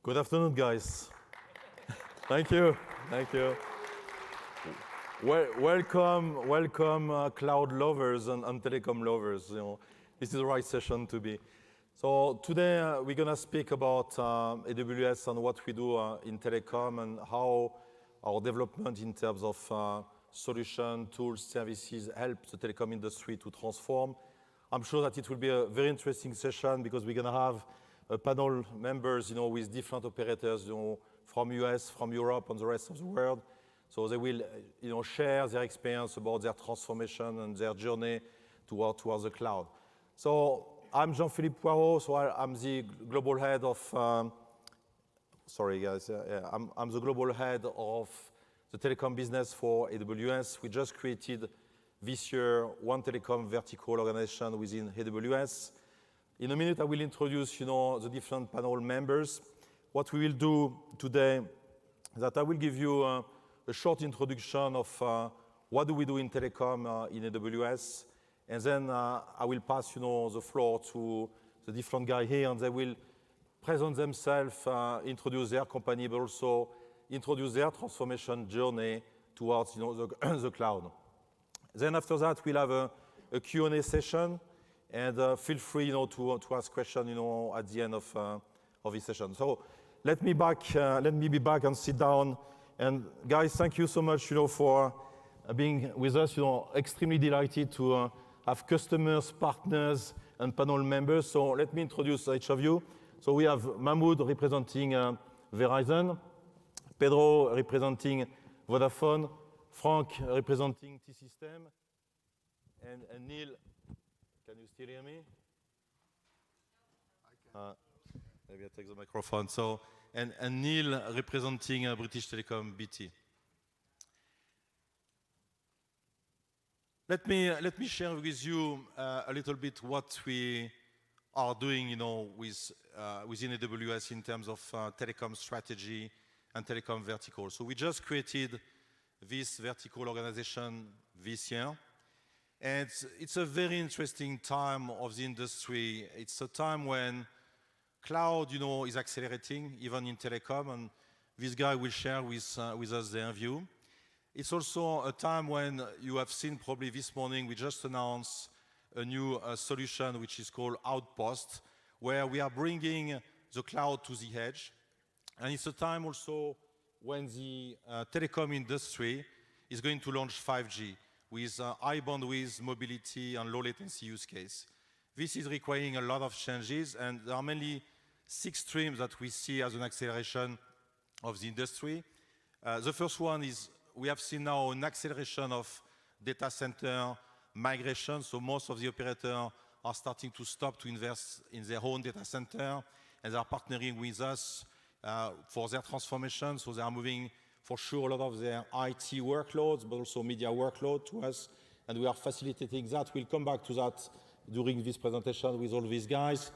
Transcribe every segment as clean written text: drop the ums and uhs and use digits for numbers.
Good afternoon, guys. Thank you. Thank you. Welcome, cloud lovers and telecom lovers. This is the right session to be. So today we're gonna speak about AWS and what we do in telecom and how our development in terms of solution, tools, services help the telecom industry to transform. I'm sure that it will be a very interesting session because we're gonna have panel members, with different operators, from US, from Europe, and the rest of the world. So they will, share their experience about their transformation and their journey towards the cloud. So I'm Jean-Philippe Poirault. So I'm the global head of. Sorry, guys. I'm the global head of the telecom business for AWS. We just created this year one telecom vertical organization within AWS. In a minute, I will introduce, the different panel members. What we will do today is that I will give you a short introduction of what do we do in telecom in AWS, and then I will pass, the floor to the different guys here, and they will present themselves, introduce their company, but also introduce their transformation journey towards, the cloud. Then after that, we'll have a Q&A session, and feel free, to ask questions, at the end of this session. So let me be back and sit down. And guys, thank you so much, for being with us. Extremely delighted to have customers, partners, and panel members. So let me introduce each of you. So we have Mahmoud representing Verizon, Pedro representing Vodafone, Frank representing T-Systems, and Neil. Can you still hear me? I can. Maybe I take the microphone. So, and Neil representing British Telecom BT. Let me share with you a little bit what we are doing, within AWS in terms of telecom strategy and telecom vertical. So we just created this vertical organization this year. And it's a very interesting time of the industry. It's a time when cloud, is accelerating, even in telecom, and this guy will share with us their view. It's also a time when you have seen probably this morning, we just announced a new solution which is called Outpost, where we are bringing the cloud to the edge. And it's a time also when the telecom industry is going to launch 5G. With high bandwidth, mobility, and low latency use case. This is requiring a lot of changes, and there are mainly 6 streams that we see as an acceleration of the industry. The first one is we have seen now an acceleration of data center migration, so most of the operators are starting to stop to invest in their own data center, and they are partnering with us for their transformation, so they are moving for sure a lot of their IT workloads, but also media workload to us, and we are facilitating that. We'll come back to that during this presentation with all these guys.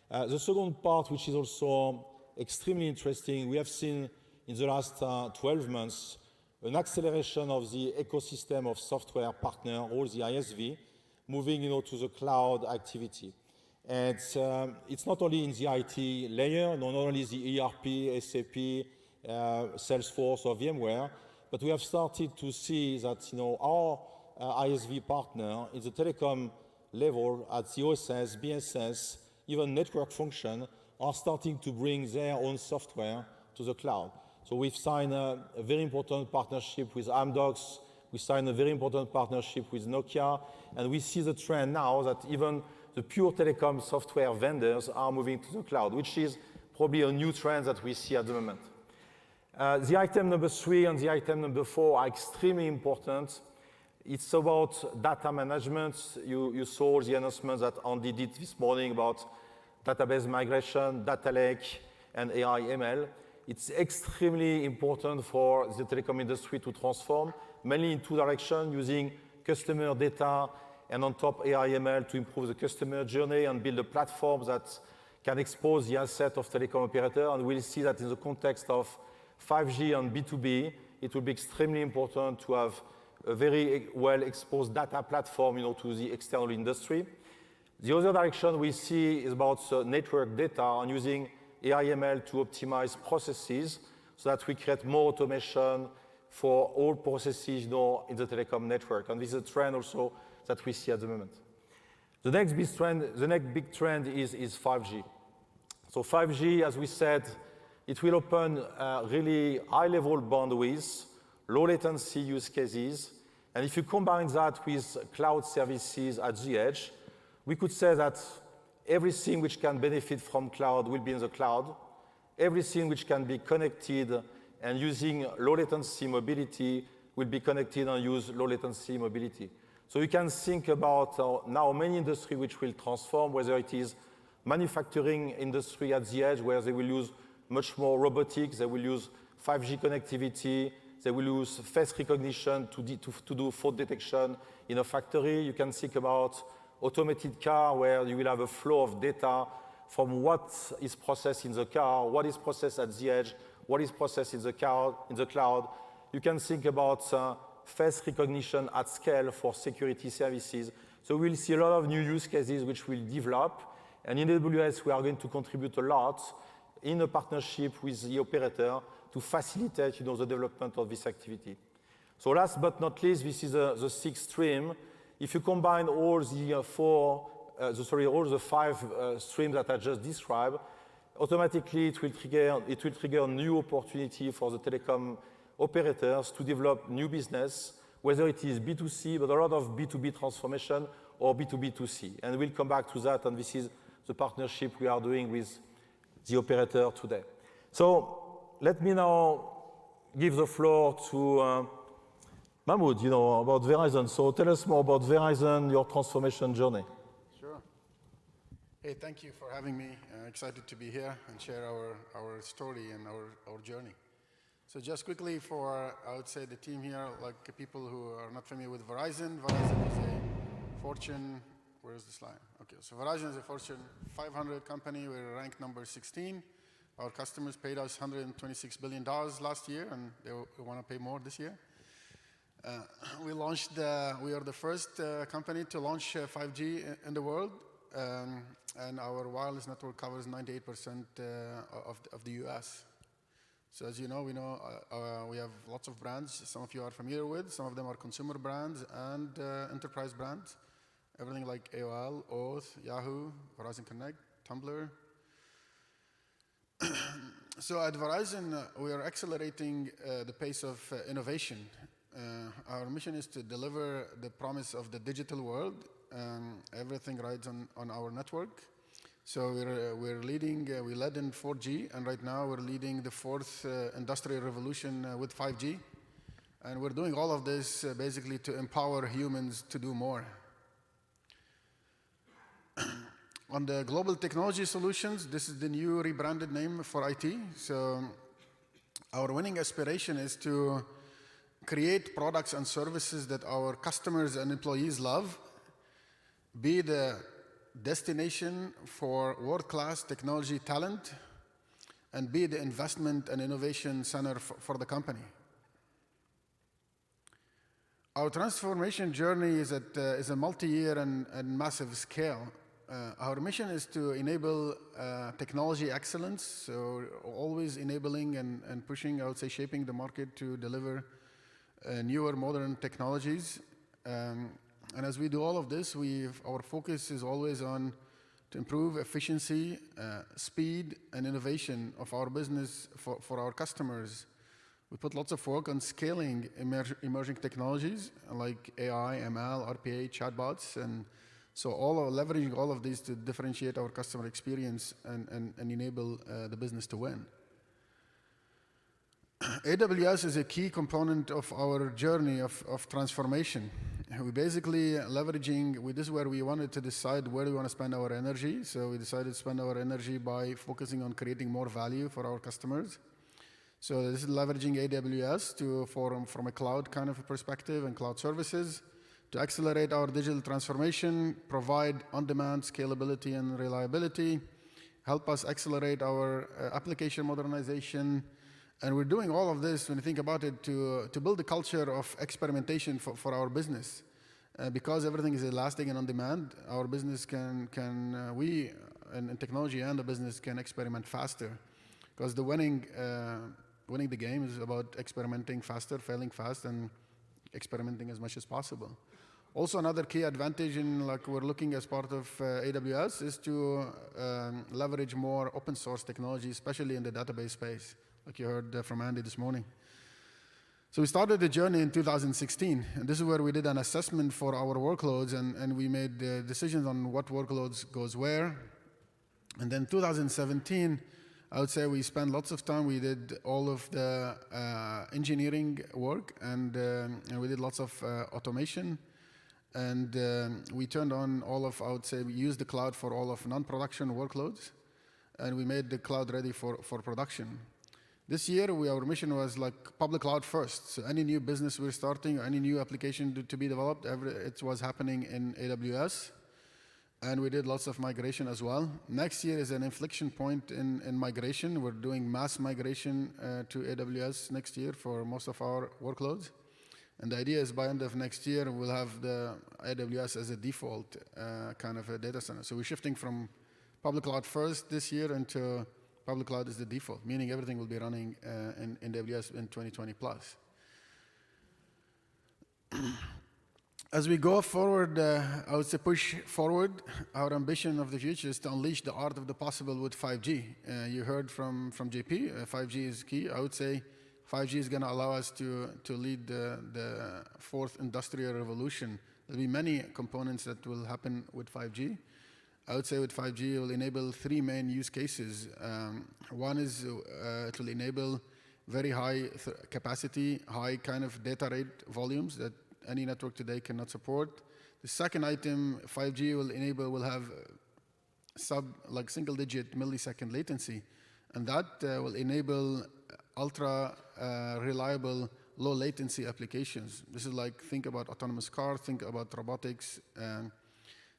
The second part, which is also extremely interesting, we have seen in the last 12 months an acceleration of the ecosystem of software partner, all the ISV, moving to the cloud activity. And it's not only in the IT layer, not only the ERP, SAP, Salesforce or VMware, but we have started to see that our ISV partner in the telecom level at the OSS, BSS, even network function are starting to bring their own software to the cloud. So we've signed a very important partnership with Amdocs, we signed a very important partnership with Nokia, and we see the trend now that even the pure telecom software vendors are moving to the cloud, which is probably a new trend that we see at the moment. The item number 3 and the item number 4 are extremely important. It's about data management. You saw the announcement that Andy did this morning about database migration, data lake, and AI ML. It's extremely important for the telecom industry to transform, mainly in 2 directions, using customer data and on top AI ML to improve the customer journey and build a platform that can expose the asset of telecom operator. And we'll see that in the context of 5G and B2B, it will be extremely important to have a very well-exposed data platform, to the external industry. The other direction we see is about network data and using AI/ML to optimize processes so that we create more automation for all processes in the telecom network. And this is a trend also that we see at the moment. The next big trend is 5G. So 5G, as we said, it will open really high-level bandwidth, low latency use cases. And if you combine that with cloud services at the edge, we could say that everything which can benefit from cloud will be in the cloud. Everything which can be connected and using low latency mobility will be connected and use low latency mobility. So you can think about now many industries which will transform, whether it is manufacturing industry at the edge, where they will use much more robotics, they will use 5G connectivity, they will use face recognition to do fault detection in a factory. You can think about automated car, where you will have a flow of data from what is processed in the car, what is processed at the edge, what is processed in the cloud. You can think about face recognition at scale for security services. So we'll see a lot of new use cases which will develop. And in AWS, we are going to contribute a lot in a partnership with the operator to facilitate the development of this activity. So last but not least, this is the sixth stream. If you combine all the five streams that I just described, automatically it will trigger a new opportunity for the telecom operators to develop new business, whether it is B2C, but a lot of B2B transformation, or B2B2C. And we'll come back to that, and this is the partnership we are doing with the operator today. So let me now give the floor to Mahmoud, about Verizon. So tell us more about Verizon, your transformation journey. Sure. Hey, thank you for having me. Excited to be here and share our story and our journey. So just quickly for, I would say, the team here, like people who are not familiar with Verizon. Verizon is a Fortune, where is the slide? Okay, so Verizon is a Fortune 500 company. We're ranked number 16. Our customers paid us $126 billion last year, and they want to pay more this year. We are the first company to launch 5G in the world, and our wireless network covers 98% of the US. So as you know, we have lots of brands. Some of you are familiar with. Some of them are consumer brands and enterprise brands. Everything like AOL, Oath, Yahoo, Verizon Connect, Tumblr. So at Verizon, we are accelerating the pace of innovation. Our mission is to deliver the promise of the digital world. Everything rides on our network. So we're leading, we led in 4G, and right now we're leading the fourth industrial revolution with 5G. And we're doing all of this basically to empower humans to do more. On the global technology solutions, this is the new rebranded name for IT. So our winning aspiration is to create products and services that our customers and employees love, be the destination for world-class technology talent, and be the investment and innovation center for the company. Our transformation journey is a multi-year and massive scale. Our mission is to enable technology excellence, so always enabling and pushing, I would say, shaping the market to deliver newer, modern technologies. And as we do all of this, our focus is always on to improve efficiency, speed, and innovation of our business for our customers. We put lots of work on scaling emerging technologies like AI, ML, RPA, chatbots, and so leveraging all of these to differentiate our customer experience and enable the business to win. AWS is a key component of our journey of transformation. We basically this is where we wanted to decide where we want to spend our energy. So we decided to spend our energy by focusing on creating more value for our customers. So this is leveraging AWS from a cloud kind of a perspective and cloud services to accelerate our digital transformation, provide on-demand scalability and reliability, help us accelerate our application modernization. And we're doing all of this, when you think about it, to build a culture of experimentation for our business. Because everything is elastic and on demand, our business we and technology and the business can experiment faster. Because the winning the game is about experimenting faster, failing fast, and experimenting as much as possible. Also, another key advantage in like we're looking as part of AWS is to leverage more open source technology, especially in the database space, like you heard from Andy this morning. So we started the journey in 2016, and this is where we did an assessment for our workloads, and we made decisions on what workloads goes where. And then 2017, I would say we spent lots of time. We did all of the engineering work, and we did lots of automation. And we turned on all of, I would say, we used the cloud for all of non-production workloads, and we made the cloud ready for production. This year, our mission was like public cloud first. So any new business we're starting, or any new application to be developed, it was happening in AWS. And we did lots of migration as well. Next year is an inflection point in migration. We're doing mass migration to AWS next year for most of our workloads. And the idea is by end of next year, we'll have the AWS as a default kind of a data center. So we're shifting from public cloud first this year into public cloud is the default, meaning everything will be running in AWS in 2020 plus. As we go forward, I would say push forward, our ambition of the future is to unleash the art of the possible with 5G. You heard from JP, 5G is key. I would say 5G is going to allow us to lead the fourth industrial revolution. There'll be many components that will happen with 5G. I would say with 5G, it will enable three main use cases. One is it will enable very high capacity, high kind of data rate volumes that any network today cannot support. The second item, 5G will have like single-digit millisecond latency, and that will enable ultra reliable, low latency applications. This is like, think about autonomous cars, think about robotics.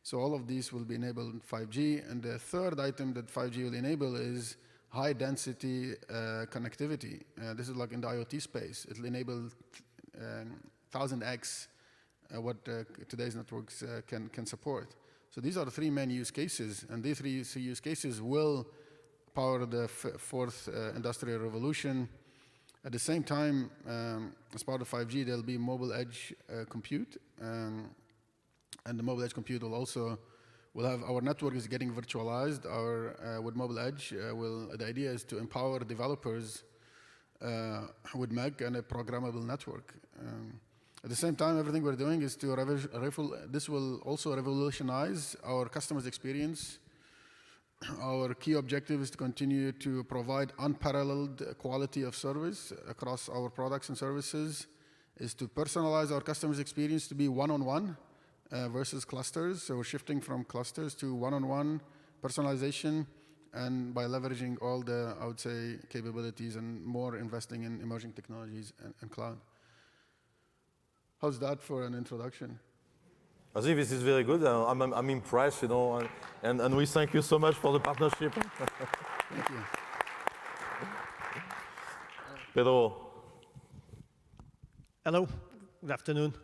So all of these will be enabled in 5G. And the third item that 5G will enable is high density connectivity. This is like in the IoT space. It will enable 1000x what today's networks can support. So these are the three main use cases, and these three use cases will power the fourth industrial revolution. At the same time, as part of 5G, there'll be mobile edge compute, and the mobile edge compute will have our network is getting virtualized. With mobile edge, the idea is to empower developers with MEC and a programmable network. At the same time, everything we're doing is this will also revolutionize our customers' experience. Our key objective is to continue to provide unparalleled quality of service across our products and services, is to personalize our customers' experience to be one-on-one versus clusters. So we're shifting from clusters to one-on-one personalization, and by leveraging all the, I would say, capabilities and more investing in emerging technologies and cloud. How's that for an introduction? I think this is very good. I'm impressed, you know, and we thank you so much for the partnership. Thank you. Pedro. Hello, good afternoon.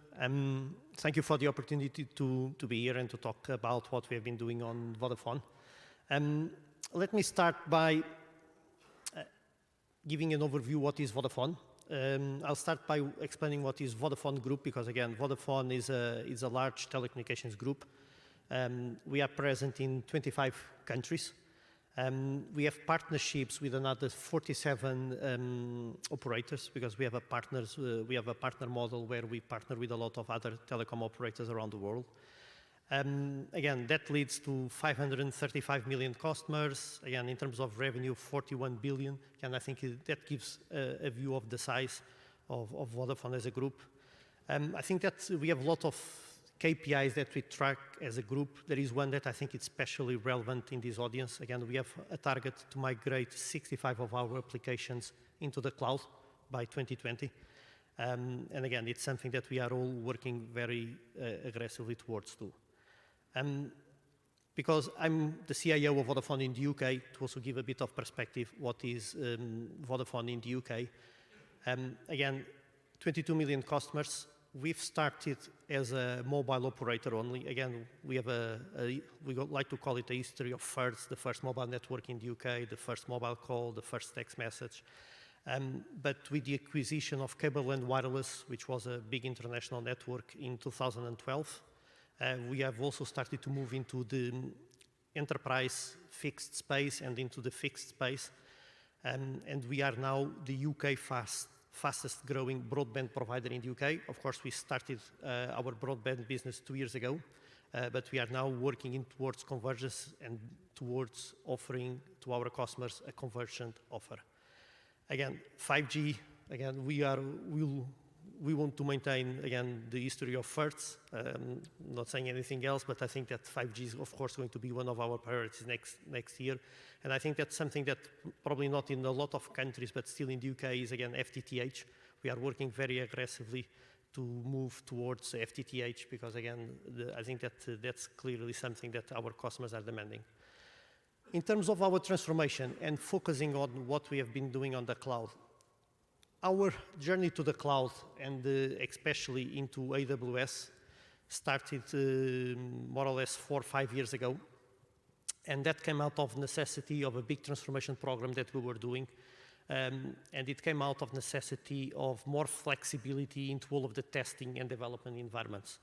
Thank you for the opportunity to be here and to talk about what we have been doing on Vodafone. Let me start by giving an overview what is Vodafone. I'll start by explaining what is Vodafone Group, because again, Vodafone is a large telecommunications group. We are present in 25 countries. We have partnerships with another 47 operators, because we have a partner model where we partner with a lot of other telecom operators around the world. Again, that leads to 535 million customers. Again, in terms of revenue, 41 billion. And I think that gives a view of the size of Vodafone as a group. I think that we have a lot of KPIs that we track as a group. There is one that I think is especially relevant in this audience. Again, we have a target to migrate 65 of our applications into the cloud by 2020. And again, it's something that we are all working very aggressively towards too. Because I'm the CIO of Vodafone in the UK, to also give a bit of perspective, what is Vodafone in the UK. Again, 22 million customers. We've started as a mobile operator only. Again, we have we like to call it a history of firsts, the first mobile network in the UK, the first mobile call, the first text message. But with the acquisition of Cable and Wireless, which was a big international network in 2012, we have also started to move into the enterprise fixed space and into the fixed space. And we are now the UK fastest growing broadband provider in the UK. Of course, we started our broadband business 2 years ago, but we are now working towards convergence and towards offering to our customers a convergent offer. Again, 5G, again, we want to maintain, again, the history of firsts. Not saying anything else, but I think that 5G is, of course, going to be one of our priorities next year. And I think that's something that probably not in a lot of countries, but still in the UK is, again, FTTH. We are working very aggressively to move towards FTTH because, again, I think that that's clearly something that our customers are demanding. In terms of our transformation and focusing on what we have been doing on the cloud, our journey to the cloud and especially into AWS started more or less 4 or 5 years ago. And that came out of necessity of a big transformation program that we were doing. And it came out of necessity of more flexibility into all of the testing and development environments.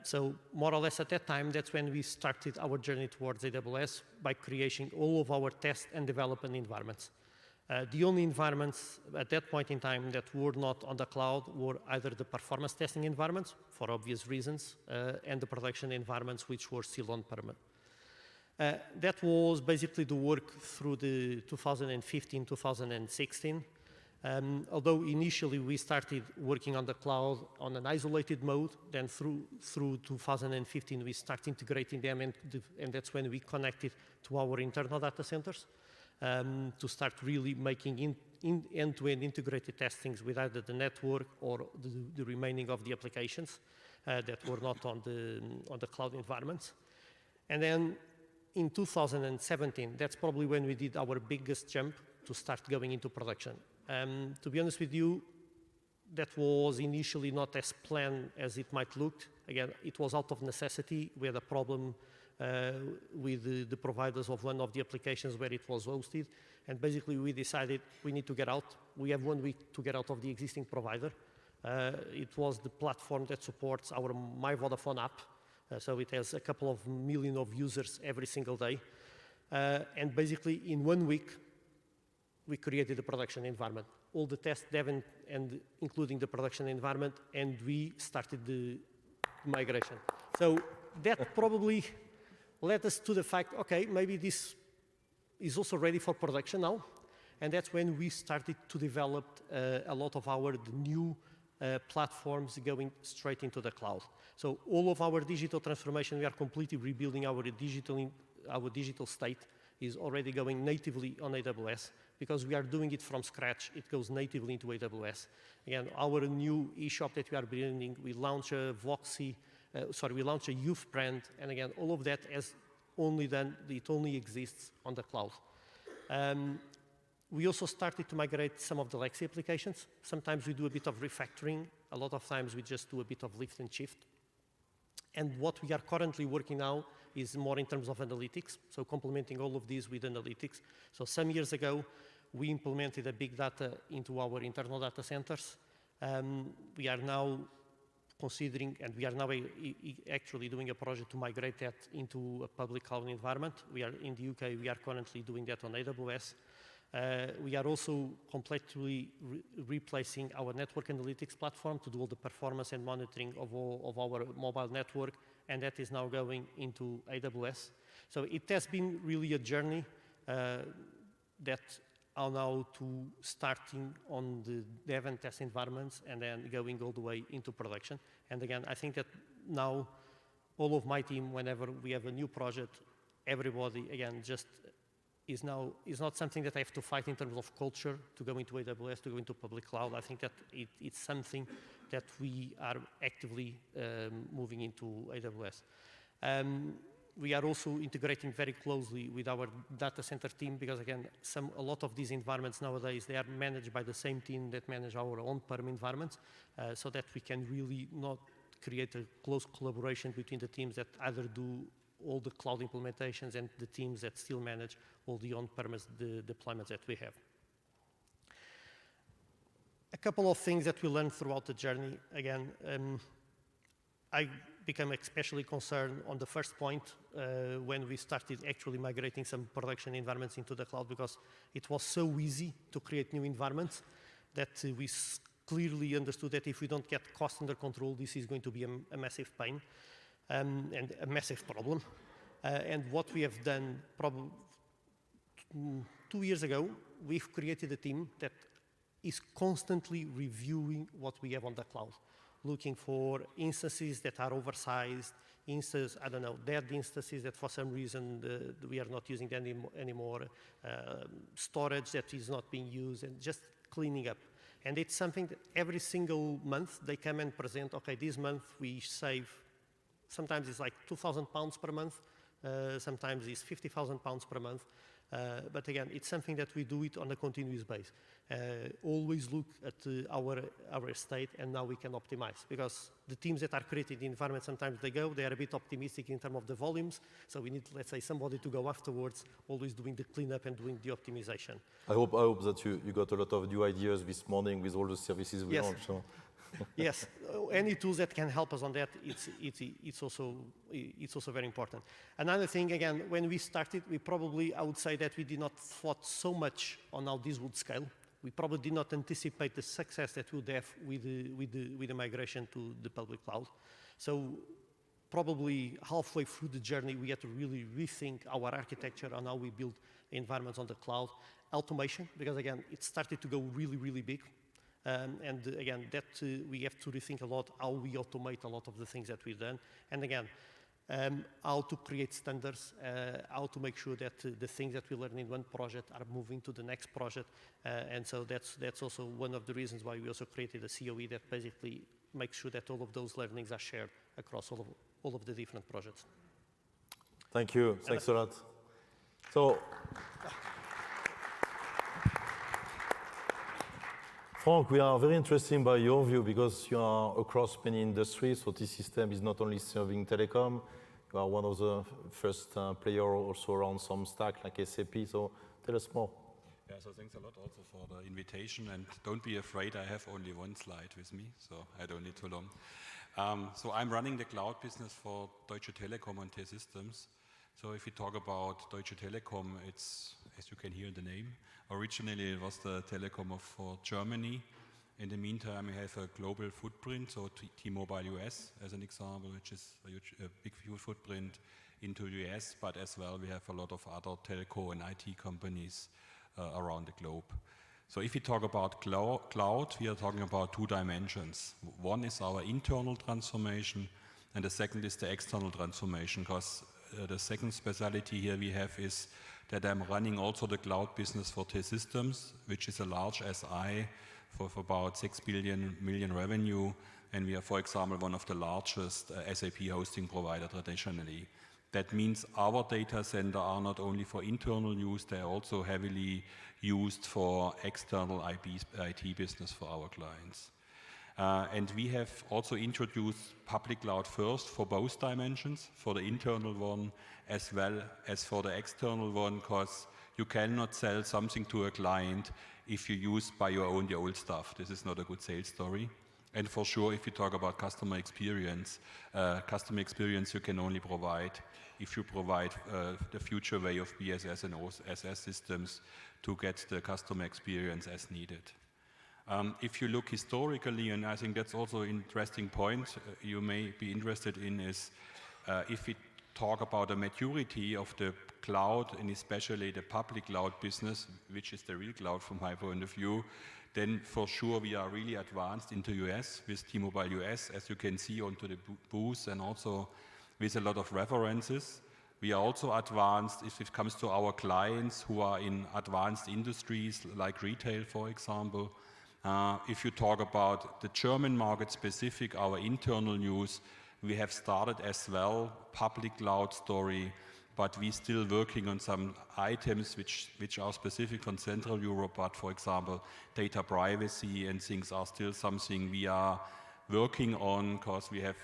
So more or less at that time, that's when we started our journey towards AWS by creating all of our test and development environments. The only environments at that point in time that were not on the cloud were either the performance testing environments, for obvious reasons, and the production environments, which were still on-prem. That was basically the work through the 2015, 2016. Although initially we started working on the cloud on an isolated mode, then through 2015 we started integrating them, and that's when we connected to our internal data centers to start really making end-to-end integrated testings with either the network or the remaining of the applications that were not on the cloud environments. And then in 2017, that's probably when we did our biggest jump to start going into production. To be honest with you, that was initially not as planned as it might look. Again, it was out of necessity. We had a problem with the providers of one of the applications where it was hosted. And basically we decided we need to get out. We have 1 week to get out of the existing provider. It was the platform that supports our My Vodafone app. So it has a couple of million of users every single day. And basically in 1 week, we created a production environment. All the test dev and including the production environment, and we started the migration. So that probably led us to the fact, okay, maybe this is also ready for production now. And that's when we started to develop a lot of our new platforms going straight into the cloud. So all of our digital transformation, we are completely rebuilding our digital state is already going natively on AWS because we are doing it from scratch. It goes natively into AWS. Again, our new eShop that we are building, we launch a we launch a youth brand, and again, all of that has it only exists on the cloud. We also started to migrate some of the legacy applications. Sometimes we do a bit of refactoring. A lot of times we just do a bit of lift and shift. And what we are currently working now is more in terms of analytics, so complementing all of these with analytics. So some years ago, we implemented a big data into our internal data centers. We are now considering, and we are now actually doing a project to migrate that into a public cloud environment. We are in the UK, we are currently doing that on AWS. We are also completely replacing our network analytics platform to do all the performance and monitoring of our mobile network, and that is now going into AWS. So it has been really a journey that are now to starting on the dev and test environments and then going all the way into production. And again, I think that now all of my team, whenever we have a new project, everybody, again, just is not something that I have to fight in terms of culture to go into AWS, to go into public cloud. I think that it's something that we are actively moving into AWS. We are also integrating very closely with our data center team because, again, a lot of these environments nowadays, they are managed by the same team that manage our on-prem environments, so that we can really not create a close collaboration between the teams that either do all the cloud implementations and the teams that still manage all the on-premise deployments that we have. A couple of things that we learned throughout the journey. Again, I became especially concerned on the first point when we started actually migrating some production environments into the cloud, because it was so easy to create new environments that we clearly understood that if we don't get cost under control, this is going to be a massive pain and a massive problem. And what we have done probably 2 years ago, we've created a team that is constantly reviewing what we have on the cloud, looking for instances that are oversized, I don't know, dead instances that for some reason we are not using them anymore, storage that is not being used, and just cleaning up. And it's something that every single month they come and present, okay, this month we save, sometimes it's like £2,000 per month, sometimes it's £50,000 per month. But again, it's something that we do it on a continuous basis. Always look at our state, and now we can optimize. Because the teams that are creating the environment, sometimes they are a bit optimistic in terms of the volumes. So we need, let's say, somebody to go afterwards, always doing the cleanup and doing the optimization. I hope that you got a lot of new ideas this morning with all the services we launched. So. Yes, any tools that can help us on that, it's also very important. Another thing, again, when we started, I would say that we did not thought so much on how this would scale. We probably did not anticipate the success that we would have with the migration to the public cloud. So probably halfway through the journey, we had to really rethink our architecture on how we build environments on the cloud. Automation, because again, it started to go really, really big. And again, that we have to rethink a lot how we automate a lot of the things that we've done. And again, how to create standards, how to make sure that the things that we learn in one project are moving to the next project. And so that's also one of the reasons why we also created a COE that basically makes sure that all of those learnings are shared across all of the different projects. Thank you. Thanks a lot. So, Frank, we are very interested by your view because you are across many industries. So this system is not only serving telecom, you are one of the first players also around some stack like SAP. So tell us more. Yeah, so thanks a lot also for the invitation. And don't be afraid, I have only one slide with me, so I don't need too long. So I'm running the cloud business for Deutsche Telekom and T-Systems. So if we talk about Deutsche Telekom, it's, as you can hear in the name, originally it was the Telecom for Germany. In the meantime, we have a global footprint, so T-Mobile US as an example, which is a big footprint into the US, but as well we have a lot of other telco and IT companies around the globe. So if we talk about cloud, we are talking about two dimensions. One is our internal transformation, and the second is the external transformation, because the second specialty here we have is that I'm running also the cloud business for T-Systems, which is a large SI for about 6 million revenue, and we are, for example, one of the largest SAP hosting provider traditionally. That means our data center are not only for internal use, they are also heavily used for external IT business for our clients. And we have also introduced public cloud first for both dimensions, for the internal one as well as for the external one, because you cannot sell something to a client if you use by your own the old stuff. This is not a good sales story. And for sure, if you talk about customer experience you can only provide if you provide the future way of BSS and OSS systems to get the customer experience as needed. If you look historically, and I think that's also an interesting point you may be interested in, is if we talk about the maturity of the cloud, and especially the public cloud business, which is the real cloud from my point of view, then for sure we are really advanced into US with T-Mobile US, as you can see onto the booth, and also with a lot of references. We are also advanced if it comes to our clients who are in advanced industries like retail, for example. If you talk about the German market specific, our internal news, we have started as well, public cloud story, but we're still working on some items which are specific on Central Europe, but for example, data privacy and things are still something we are working on, because we have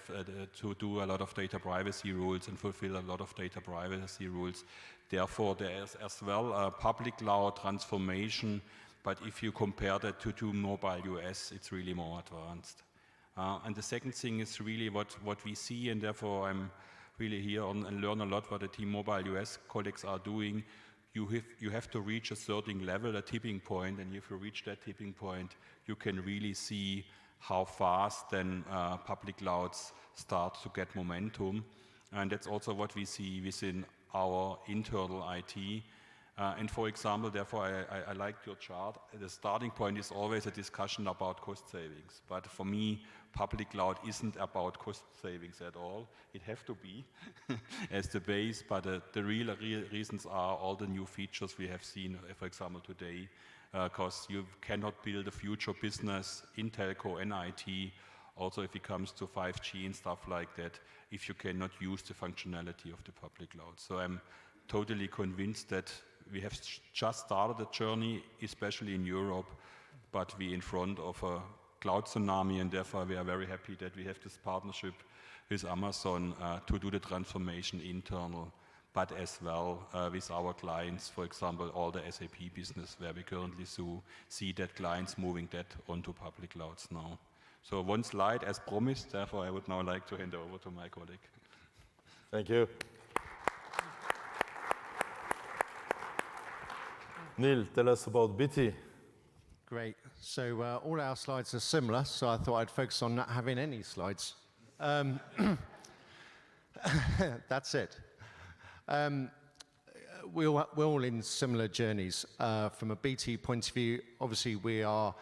to do a lot of data privacy rules and fulfill a lot of data privacy rules. Therefore, there is as well a public cloud transformation, but if you compare that to mobile US, it's really more advanced. And the second thing is really what we see, and therefore I'm really here and learn a lot what the T-Mobile US colleagues are doing. You have to reach a certain level, a tipping point, and if you reach that tipping point, you can really see how fast then public clouds start to get momentum. And that's also what we see within our internal IT. And for example, therefore, I liked your chart. The starting point is always a discussion about cost savings. But for me, public cloud isn't about cost savings at all. It has to be as the base, but the real reasons are all the new features we have seen, for example, today, because you cannot build a future business in telco and IT, also if it comes to 5G and stuff like that, if you cannot use the functionality of the public cloud. So I'm totally convinced that we have just started a journey, especially in Europe, but we're in front of a cloud tsunami, and therefore we are very happy that we have this partnership with Amazon to do the transformation internal, but as well with our clients, for example, all the SAP business, where we currently see that clients moving that onto public clouds now. So one slide as promised, therefore I would now like to hand over to my colleague. Thank you. Neil, tell us about BT. Great. So all our slides are similar, so I thought I'd focus on not having any slides. That's it. We're all in similar journeys. From a BT point of view, obviously we are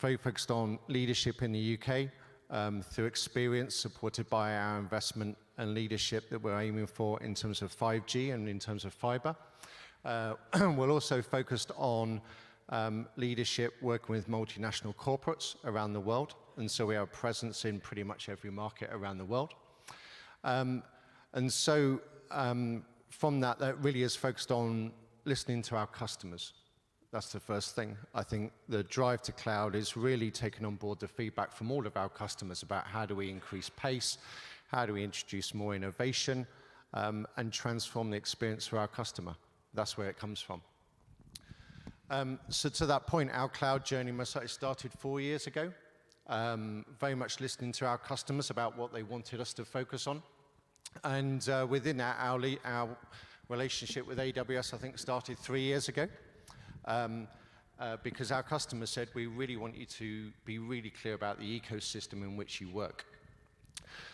very focused on leadership in the UK through experience supported by our investment and leadership that we're aiming for in terms of 5G and in terms of fiber. We're also focused on leadership working with multinational corporates around the world, and so we have a presence in pretty much every market around the world. And so from that really is focused on listening to our customers. That's the first thing. I think the drive to cloud is really taking on board the feedback from all of our customers about how do we increase pace, how do we introduce more innovation, and transform the experience for our customer. That's where it comes from. So to that point, our cloud journey started 4 years ago, very much listening to our customers about what they wanted us to focus on. And within that, our relationship with AWS, I think, started 3 years ago, because our customers said, we really want you to be really clear about the ecosystem in which you work.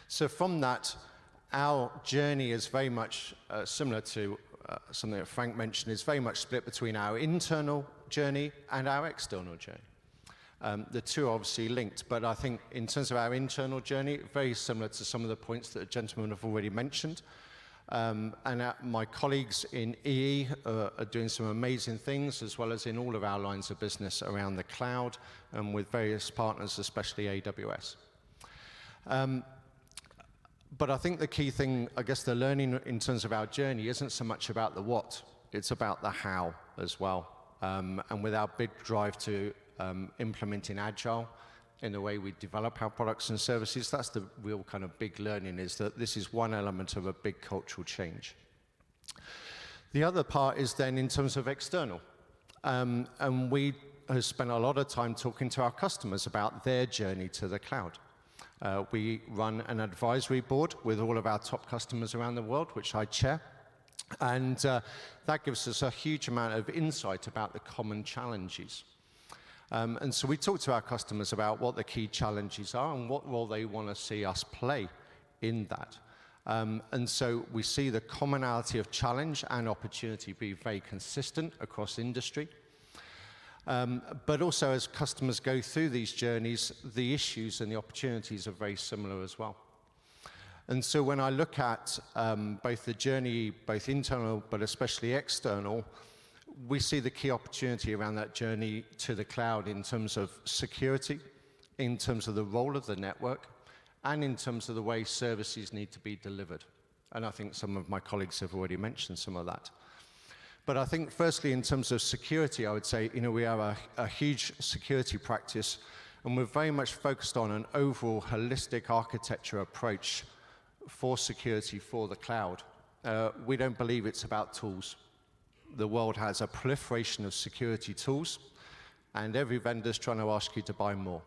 So from that, our journey is very much similar to something that Frank mentioned, is very much split between our internal journey and our external journey. The two are obviously linked, but I think in terms of our internal journey, very similar to some of the points that the gentlemen have already mentioned. And my colleagues in EE are doing some amazing things, as well as in all of our lines of business around the cloud and with various partners, especially AWS. But I think the key thing, I guess the learning in terms of our journey isn't so much about the what, it's about the how as well. And with our big drive to implementing Agile in the way we develop our products and services, that's the real kind of big learning, is that this is one element of a big cultural change. The other part is then in terms of external. And we have spent a lot of time talking to our customers about their journey to the cloud. We run an advisory board with all of our top customers around the world, which I chair. And that gives us a huge amount of insight about the common challenges. And so we talk to our customers about what the key challenges are and what role they want to see us play in that. And so we see the commonality of challenge and opportunity be very consistent across industry. But also as customers go through these journeys, the issues and the opportunities are very similar as well. And so when I look at both the journey, both internal but especially external, we see the key opportunity around that journey to the cloud in terms of security, in terms of the role of the network, and in terms of the way services need to be delivered. And I think some of my colleagues have already mentioned some of that. But I think firstly, in terms of security, I would say, we have a huge security practice And we're very much focused on an overall holistic architecture approach for security for the cloud. We don't believe it's about tools. The world has a proliferation of security tools, and every vendor's trying to ask you to buy more.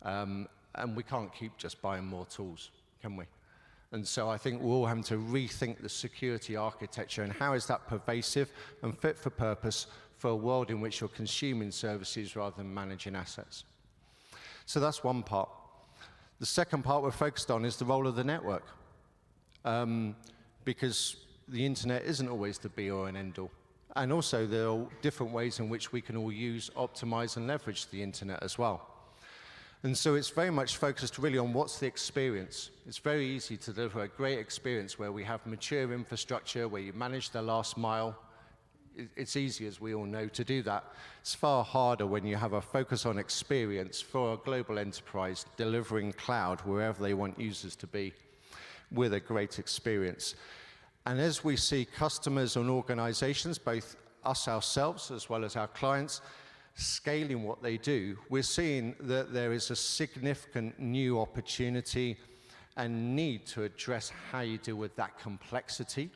And we can't keep just buying more tools, can we? And so I think we're all having to rethink the security architecture and how is that pervasive and fit for purpose for a world in which you're consuming services rather than managing assets. So that's one part. The second part we're focused on is the role of the network. Because the internet isn't always the be or an end all. And also there are different ways in which we can all use, optimize and leverage the internet as well. And so it's very much focused really on what's the experience. It's very easy to deliver a great experience where we have mature infrastructure, where you manage the last mile. It's easy, as we all know, to do that. It's far harder when you have a focus on experience for a global enterprise delivering cloud wherever they want users to be with a great experience. And as we see customers and organizations, both us ourselves as well as our clients, scaling what they do, we're seeing that there is a significant new opportunity and need to address how you deal with that complexity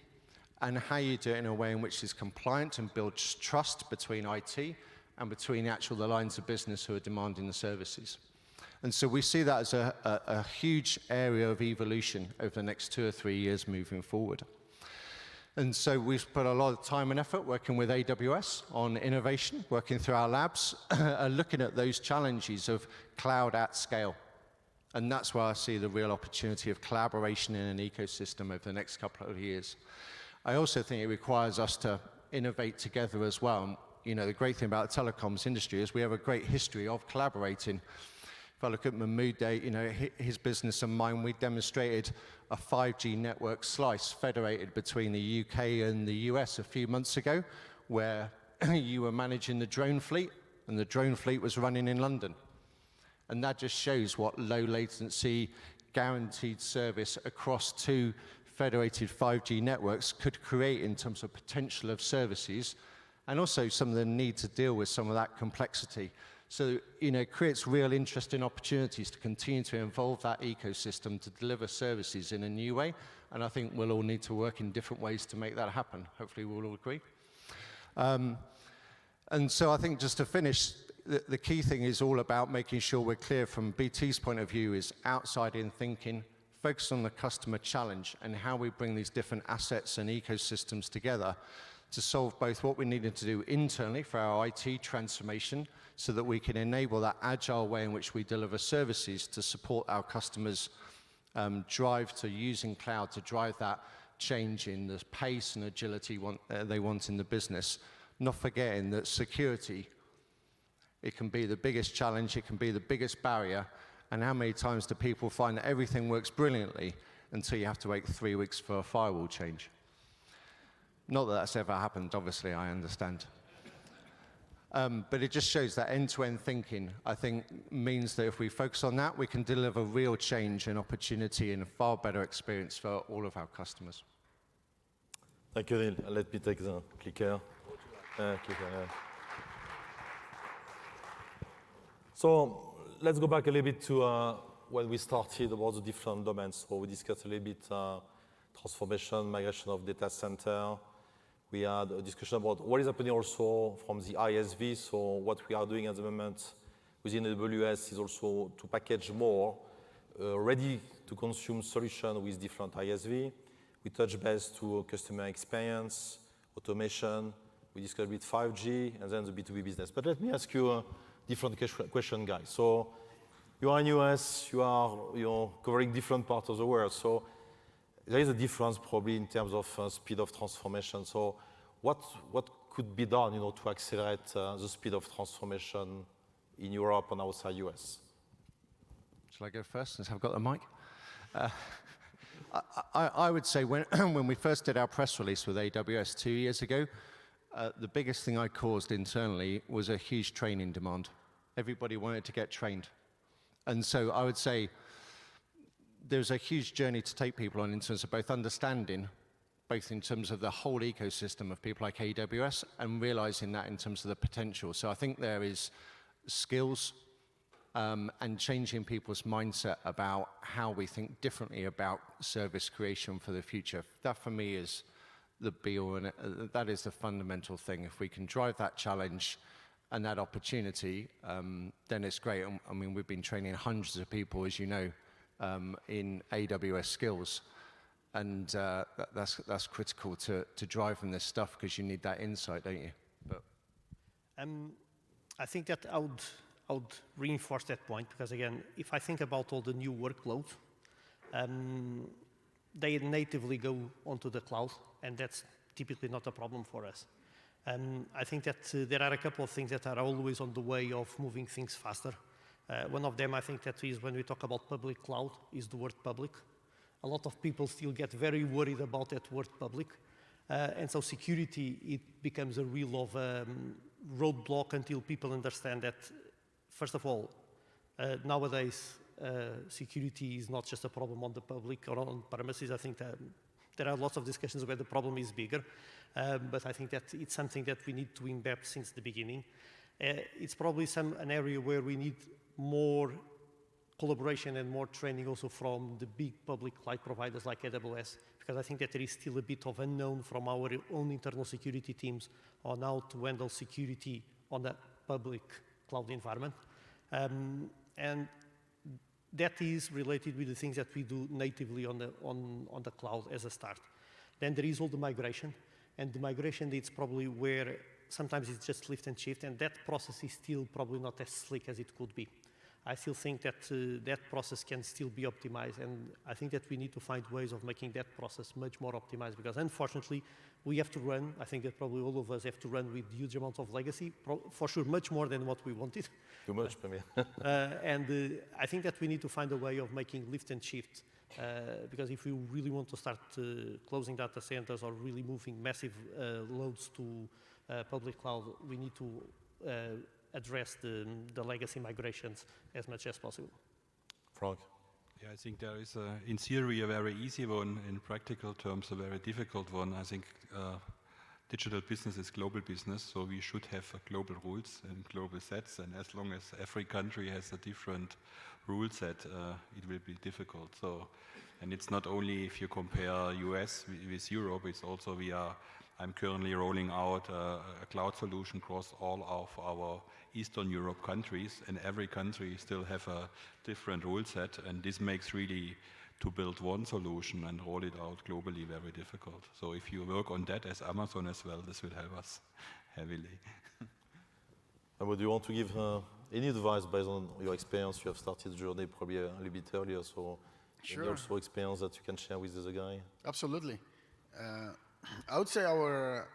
and how you do it in a way in which is compliant and builds trust between IT and between the lines of business who are demanding the services. And so we see that as a huge area of evolution over the next 2 or 3 years moving forward. And so we've put a lot of time and effort working with AWS on innovation, working through our labs, looking at those challenges of cloud at scale. And that's where I see the real opportunity of collaboration in an ecosystem over the next couple of years. I also think it requires us to innovate together as well. You know, the great thing about the telecoms industry is we have a great history of collaborating. If I look at Mahmood, you know, his business and mine, we demonstrated a 5G network slice federated between the UK and the US a few months ago, where you were managing the drone fleet, and the drone fleet was running in London. And that just shows what low latency, guaranteed service across 2 federated 5G networks could create in terms of potential of services, and also some of the need to deal with some of that complexity. So, you know, it creates real interesting opportunities to continue to involve that ecosystem to deliver services in a new way. And I think we'll all need to work in different ways to make that happen. Hopefully we'll all agree. And so I think just to finish, the key thing is all about making sure we're clear from BT's point of view is outside-in thinking, focus on the customer challenge and how we bring these different assets and ecosystems together to solve both what we needed to do internally for our IT transformation so that we can enable that agile way in which we deliver services to support our customers' drive to using cloud to drive that change in the pace and agility they want in the business. Not forgetting that security, it can be the biggest challenge, it can be the biggest barrier, and how many times do people find that everything works brilliantly until you have to wait 3 weeks for a firewall change? Not that that's ever happened, obviously, I understand. But it just shows that end-to-end thinking, I think, means that if we focus on that, we can deliver real change and opportunity and a far better experience for all of our customers. Thank you, Neil. Let me take the clicker. So let's go back a little bit to when we started about the different domains. So we discussed a little bit transformation, migration of data center. We had a discussion about what is happening also from the ISV. So what we are doing at the moment within AWS is also to package more ready-to-consume solution with different ISV. We touch base to customer experience, automation. We discussed a bit 5G and then the B2B business. But let me ask you a different question, guys. So you are in US, you are covering different parts of the world. So there is a difference probably in terms of speed of transformation. So what could be done, to accelerate the speed of transformation in Europe and outside US? Shall I go first since I've got the mic? I would say when we first did our press release with AWS 2 years ago, the biggest thing I caused internally was a huge training demand. Everybody wanted to get trained. And so I would say there's a huge journey to take people on in terms of both understanding, both in terms of the whole ecosystem of people like AWS and realizing that in terms of the potential. So I think there is skills and changing people's mindset about how we think differently about service creation for the future. That for me is the be-all, and that is the fundamental thing. If we can drive that challenge and that opportunity, then it's great. I mean, we've been training hundreds of people, as you know, in AWS skills, and that's critical to driving this stuff, because you need that insight, don't you? But I think that I would reinforce that point, because again, if I think about all the new workloads, they natively go onto the cloud, and that's typically not a problem for us. I think that there are a couple of things that are always on the way of moving things faster. One of them, I think, that is when we talk about public cloud, is the word public. A lot of people still get very worried about that word public. And so security, it becomes a real of roadblock until people understand that, first of all, nowadays, security is not just a problem on the public or on premises. I think that there are lots of discussions where the problem is bigger, but I think that it's something that we need to embed since the beginning. It's probably an area where we need more collaboration and more training also from the big public cloud providers like AWS, because I think that there is still a bit of unknown from our own internal security teams on how to handle security on a public cloud environment. And that is related with the things that we do natively on the cloud as a start. Then there is all the migration, and the migration is probably where sometimes it's just lift and shift, and that process is still probably not as slick as it could be. I still think that that process can still be optimized, and I think that we need to find ways of making that process much more optimized, because unfortunately, we have to run, I think that probably all of us have to run with huge amounts of legacy, for sure much more than what we wanted. Too much, maybe. And I think that we need to find a way of making lift and shift, because if we really want to start closing data centers or really moving massive loads to public cloud, we need to address the legacy migrations as much as possible. Frank? Yeah, I think there is, in theory, a very easy one. In practical terms, a very difficult one. I think digital business is global business, so we should have global rules and global sets. And as long as every country has a different rule set, it will be difficult. So, and it's not only if you compare US with Europe, it's also I'm currently rolling out a cloud solution across all of our Eastern Europe countries, and every country still have a different rule set, and this makes really to build one solution and roll it out globally very difficult. So if you work on that as Amazon as well, this will help us heavily. And would you want to give any advice based on your experience? You have started the journey probably a little bit earlier, so Sure. any also experience that you can share with the other guy? Absolutely. I would say our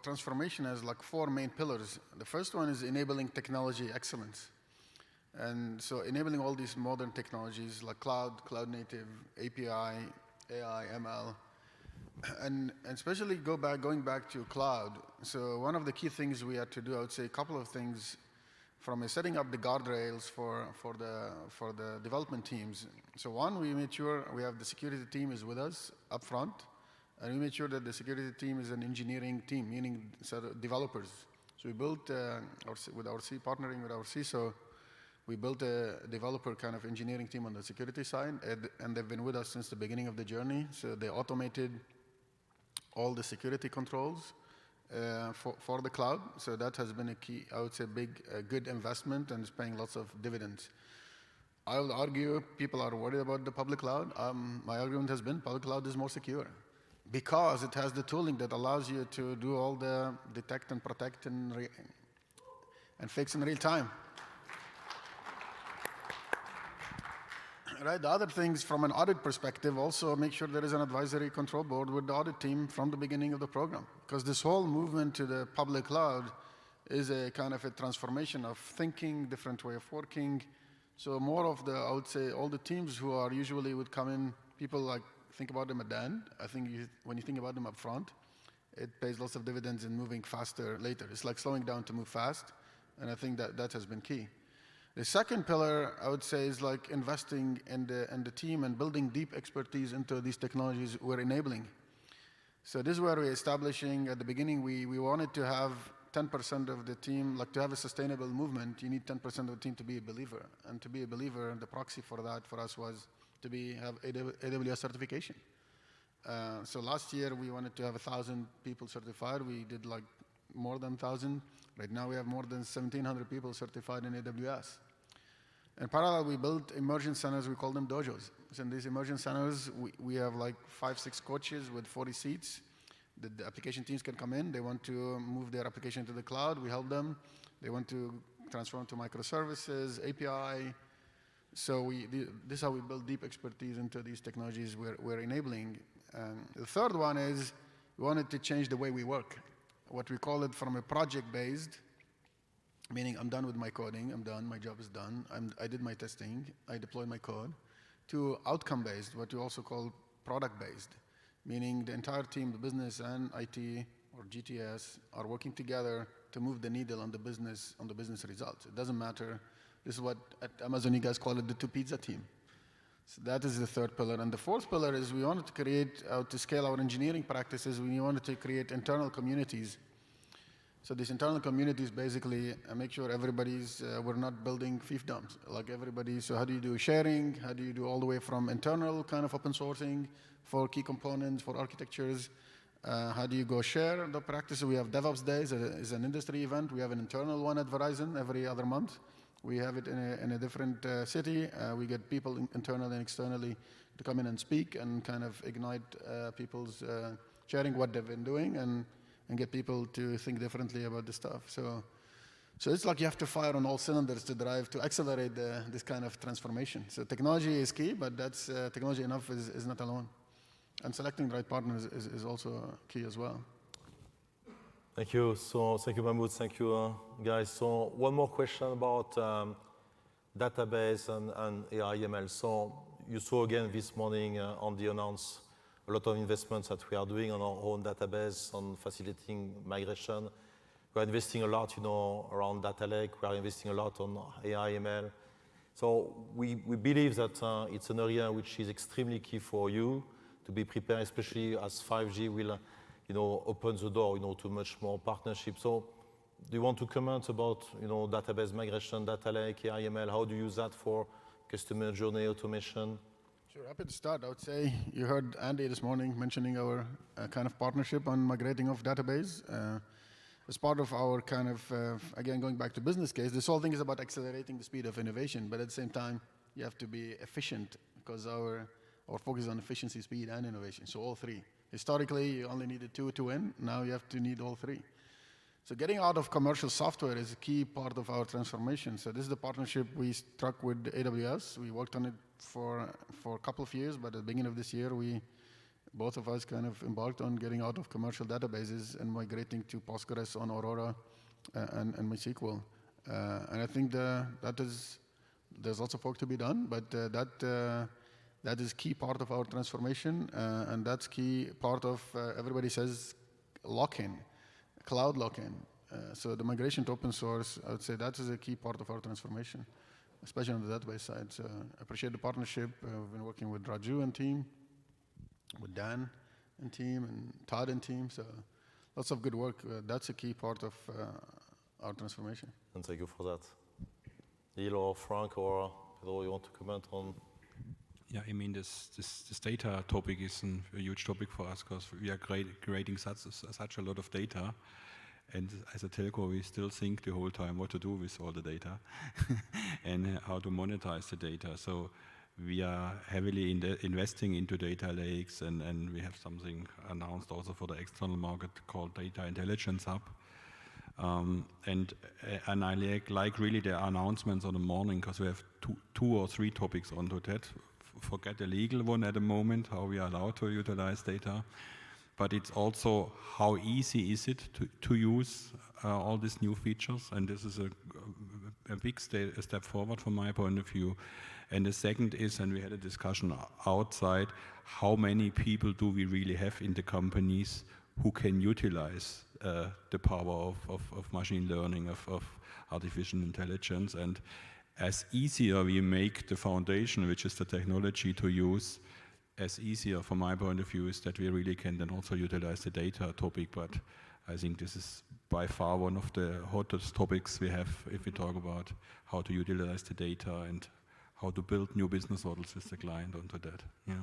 transformation has like 4 main pillars. The first one is enabling technology excellence. And so enabling all these modern technologies like cloud, cloud native, API, AI, ML, and especially going back to cloud. So one of the key things we had to do, I would say a couple of things from setting up the guardrails for the development teams. So one, we made sure we have the security team is with us up front. And we made sure that the security team is an engineering team, meaning developers. So we built, partnering with our CISO, we built a developer kind of engineering team on the security side, and they've been with us since the beginning of the journey. So they automated all the security controls for the cloud. So that has been a key, I would say, good investment, and it's paying lots of dividends. I would argue people are worried about the public cloud. My argument has been public cloud is more secure, because it has the tooling that allows you to do all the detect and protect and fix in real time. Right, the other things from an audit perspective, also make sure there is an advisory control board with the audit team from the beginning of the program. Because this whole movement to the public cloud is a kind of a transformation of thinking, different way of working. So more of the, I would say, all the teams who are usually would come in, people like, think about them at the end. I think when you think about them up front, it pays lots of dividends in moving faster later. It's like slowing down to move fast, and I think that has been key. The second pillar, I would say, is like investing in the team and building deep expertise into these technologies we're enabling. So this is where we're establishing, at the beginning, we wanted to have 10% of the team, like to have a sustainable movement, you need 10% of the team to be a believer. And to be a believer, the proxy for that for us was to have AWS certification. So last year we wanted to have 1,000 people certified. We did like more than 1,000. Right now we have more than 1,700 people certified in AWS. In parallel, we built immersion centers. We call them dojos. So in these immersion centers, we have like 5, 6 coaches with 40 seats. The application teams can come in. They want to move their application to the cloud. We help them. They want to transform to microservices, API. So this is how we build deep expertise into these technologies we're enabling. The third one is we wanted to change the way we work. What we call it from a project-based, meaning I'm done with my coding, I'm done, my job is done, I did my testing, I deployed my code, to outcome-based, what we also call product-based, meaning the entire team, the business and IT or GTS are working together to move the needle on the business results. It doesn't matter. This is what at Amazon you guys call it the two-pizza team. So that is the third pillar. And the fourth pillar is we wanted to create, to scale our engineering practices, we wanted to create internal communities. So these internal communities basically make sure everybody's, we're not building fiefdoms, like everybody. So how do you do sharing? How do you do all the way from internal kind of open sourcing for key components, for architectures? How do you go share the practices? We have DevOps Days is an industry event. We have an internal one at Verizon every other month. We have it in a different city. We get people internally and externally to come in and speak and kind of ignite people's sharing what they've been doing and get people to think differently about the stuff. So it's like you have to fire on all cylinders to accelerate this kind of transformation. So technology is key, but that's technology enough is not alone. And selecting the right partners is also key as well. Thank you. So thank you, Mahmoud. Thank you, guys. So one more question about database and AI ML. So you saw again this morning on the announce a lot of investments that we are doing on our own database, on facilitating migration. We are investing a lot, around data lake. We are investing a lot on AI ML. So we believe that it's an area which is extremely key for you to be prepared, especially as 5G will open the door, to much more partnership. So do you want to comment about, database migration, data lake, AI ML? How do you use that for customer journey automation? Sure, happy to start. I would say you heard Andy this morning mentioning our kind of partnership on migrating of database. As part of our kind of, again, going back to business case, this whole thing is about accelerating the speed of innovation, but at the same time, you have to be efficient because our focus is on efficiency, speed, and innovation, so all three. Historically, you only needed 2 to win. Now you have to need all 3. So getting out of commercial software is a key part of our transformation. So this is the partnership we struck with AWS. We worked on it for a couple of years, but at the beginning of this year, both of us kind of embarked on getting out of commercial databases and migrating to Postgres on Aurora and MySQL. And I think there's lots of work to be done, but that is key part of our transformation, and that's key part of, everybody says, lock-in, cloud lock-in. So the migration to open source, I would say that is a key part of our transformation, especially on the database side. So I appreciate the partnership. We've been working with Raju and team, with Dan and team, and Todd and team. So lots of good work. That's a key part of our transformation. And thank you for that. Neil or Frank or Pedro, you want to comment on? Yeah, I mean, this data topic is a huge topic for us because we are creating such a lot of data. And as a telco, we still think the whole time what to do with all the data and how to monetize the data. So we are heavily investing into data lakes, and we have something announced also for the external market called Data Intelligence Hub. And I like really the announcements on the morning because we have two or three topics onto that. Forget the legal one at the moment, how we are allowed to utilize data. But it's also how easy is it to use all these new features. And this is a big step forward from my point of view. And the second is, and we had a discussion outside, how many people do we really have in the companies who can utilize the power of machine learning, of artificial intelligence. And as easier we make the foundation, which is the technology to use, as easier from my point of view is that we really can then also utilize the data topic. But I think this is by far one of the hottest topics we have if we talk about how to utilize the data and how to build new business models with the client onto that. Yeah.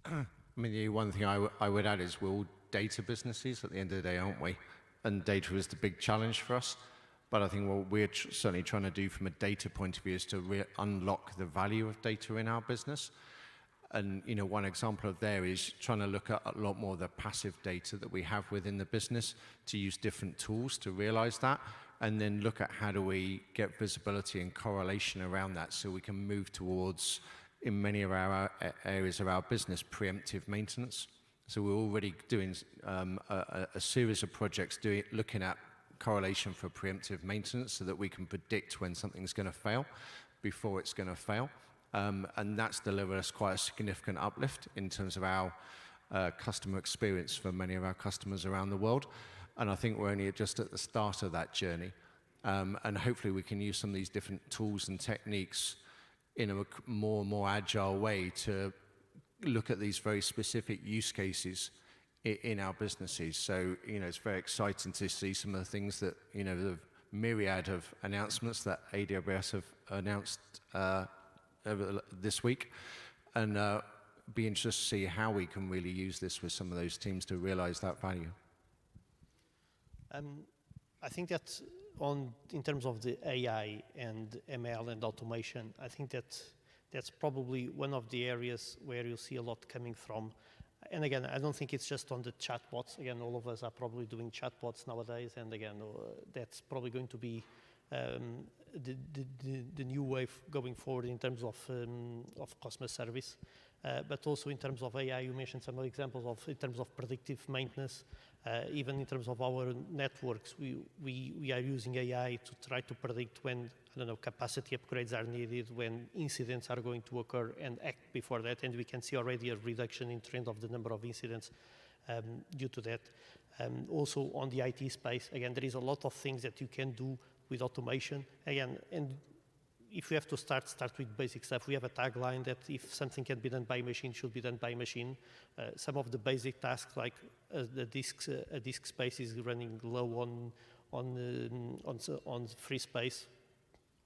I mean, the one thing I would add is we're all data businesses at the end of the day, aren't we? And data is the big challenge for us. But I think what we're certainly trying to do from a data point of view is to unlock the value of data in our business. And you know, one example of there is trying to look at a lot more of the passive data that we have within the business to use different tools to realize that, and then look at how do we get visibility and correlation around that so we can move towards, in many of our areas of our business, preemptive maintenance. So we're already doing a series of projects looking at correlation for preemptive maintenance so that we can predict when something's going to fail before it's going to fail. And that's delivered us quite a significant uplift in terms of our customer experience for many of our customers around the world. And I think we're only just at the start of that journey. And hopefully we can use some of these different tools and techniques in a more and more agile way to look at these very specific use cases in our businesses. So, you know, it's very exciting to see some of the things that, you know, the myriad of announcements that AWS have announced this week, and be interested to see how we can really use this with some of those teams to realize that value. I think that in terms of the AI and ML and automation, I think that's probably one of the areas where you'll see a lot coming from. And again, I don't think it's just on the chatbots. Again, all of us are probably doing chatbots nowadays, and again, that's probably going to be the new wave going forward in terms of customer service, but also in terms of AI. You mentioned some examples in terms of predictive maintenance. Even in terms of our networks, we are using AI to try to predict when, I don't know, capacity upgrades are needed, when incidents are going to occur, and act before that. And we can see already a reduction in trend of the number of incidents due to that. Also on the IT space, again, there is a lot of things that you can do with automation. Again, and if you have to start with basic stuff. We have a tagline that if something can be done by machine, should be done by machine. Some of the basic tasks, like a disk space is running low on free space,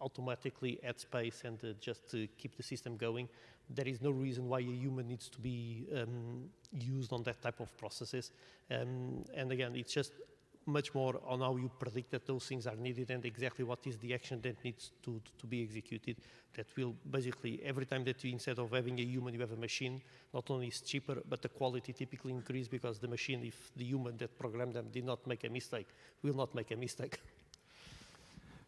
automatically add space and just to keep the system going. There is no reason why a human needs to be used on that type of processes. And again, it's just much more on how you predict that those things are needed and exactly what is the action that needs to be executed. That will basically, every time that you, instead of having a human, you have a machine, not only is cheaper, but the quality typically increase, because the machine, if the human that programmed them did not make a mistake, will not make a mistake.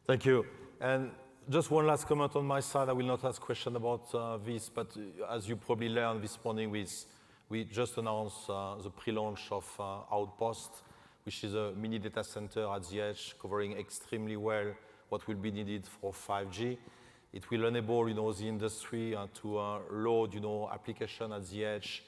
Thank you. And just one last comment on my side. I will not ask question about this, but as you probably learned this morning, we just announced the pre-launch of Outpost, which is a mini data center at the edge, covering extremely well what will be needed for 5G. It will enable, the industry to load, application at the edge,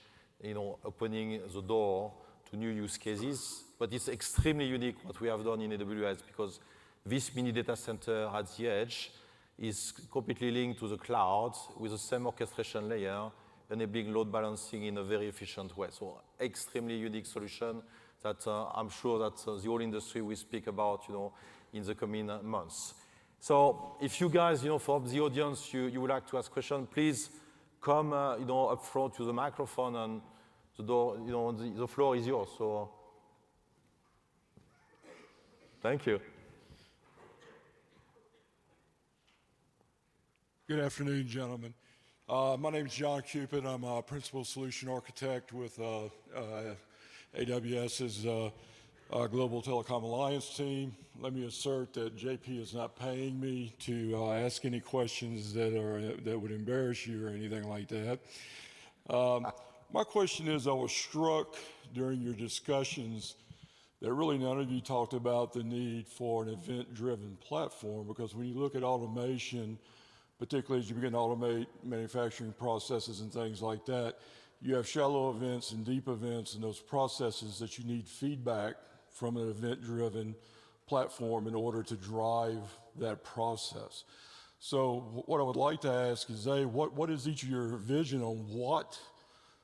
opening the door to new use cases. But it's extremely unique what we have done in AWS, because this mini data center at the edge is completely linked to the cloud with the same orchestration layer, enabling load balancing in a very efficient way. So extremely unique solution that I'm sure that the whole industry will speak about, in the coming months. So if you guys, for the audience, you would like to ask questions, please come, up front to the microphone, and the door, the floor is yours. So thank you. Good afternoon, gentlemen. My name is John Cupid. I'm a principal solution architect with AWS's Global Telecom Alliance team. Let me assert that JP is not paying me to ask any questions that would embarrass you or anything like that. My question is, I was struck during your discussions that really none of you talked about the need for an event-driven platform, because when you look at automation, particularly as you begin to automate manufacturing processes and things like that, you have shallow events and deep events in those processes that you need feedback from an event-driven platform in order to drive that process. So what I would like to ask is, what is each of your vision on what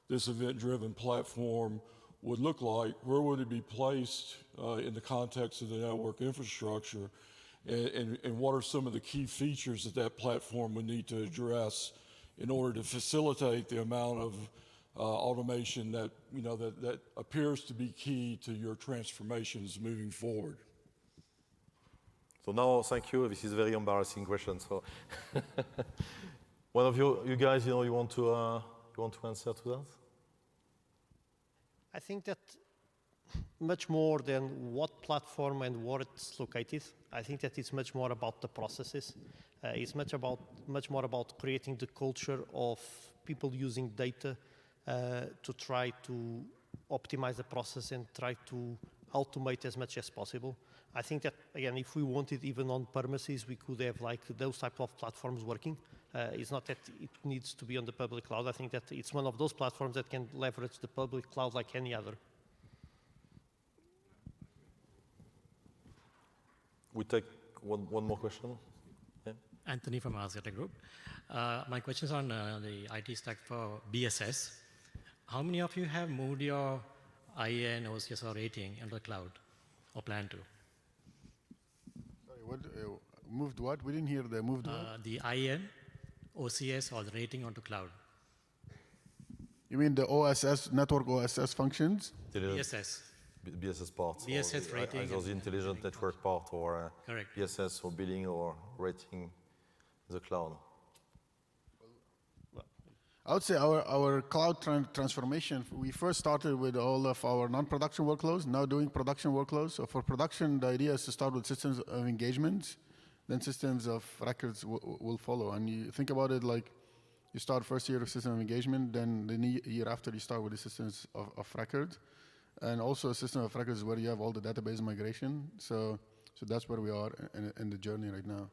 this event-driven platform would look like, where would it be placed in the context of the network infrastructure, and what are some of the key features that that platform would need to address in order to facilitate the amount of automation that, that appears to be key to your transformations moving forward? So now, thank you. This is a very embarrassing question. So, one of you guys, you want to answer to that? I think that much more than what platform and where it's located, I think that it's much more about the processes. It's much more about creating the culture of people using data to try to optimize the process and try to automate as much as possible. I think that, again, if we wanted even on premises, we could have like those type of platforms working. It's not that it needs to be on the public cloud. I think that it's one of those platforms that can leverage the public cloud like any other. We take one more question. Yeah. Anthony from Asiata Group. My question is on the IT stack for BSS. How many of you have moved your IAN, OCS, or rating into the cloud, or plan to? Sorry, what? Moved what? We didn't hear the moved what? The IAN, OCS, or the rating onto cloud. You mean the OSS, network OSS functions? BSS. BSS part. BSS rating. Either the intelligent network part or Correct. BSS or billing or rating in the cloud. I would say our cloud transformation, we first started with all of our non-production workloads, now doing production workloads. So for production, the idea is to start with systems of engagement, then systems of records will follow. And you think about it like you start first year of system of engagement, then the year after you start with the systems of record. And also a system of records where you have all the database migration. So that's where we are in the journey right now.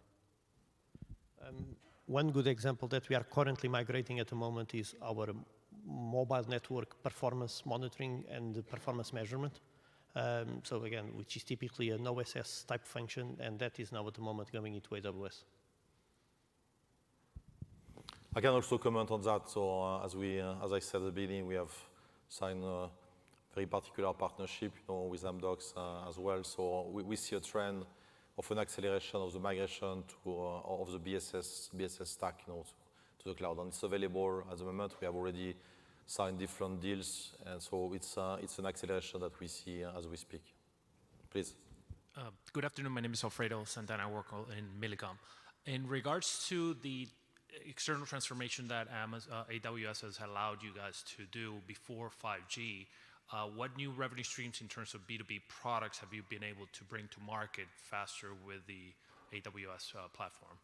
One good example that we are currently migrating at the moment is our mobile network performance monitoring and performance measurement. So again, which is typically an OSS type function, and that is now at the moment going into AWS. I can also comment on that. So as I said at the beginning, we have signed a very particular partnership, with Amdocs as well. So we see a trend of an acceleration of the migration of the BSS stack, to the cloud, and it's available at the moment. We have already signed different deals, and so it's an acceleration that we see as we speak. Please. Good afternoon. My name is Alfredo Santana. I work in Telecom. In regards to the external transformation that AWS has allowed you guys to do before 5G, what new revenue streams in terms of B2B products have you been able to bring to market faster with the AWS platform?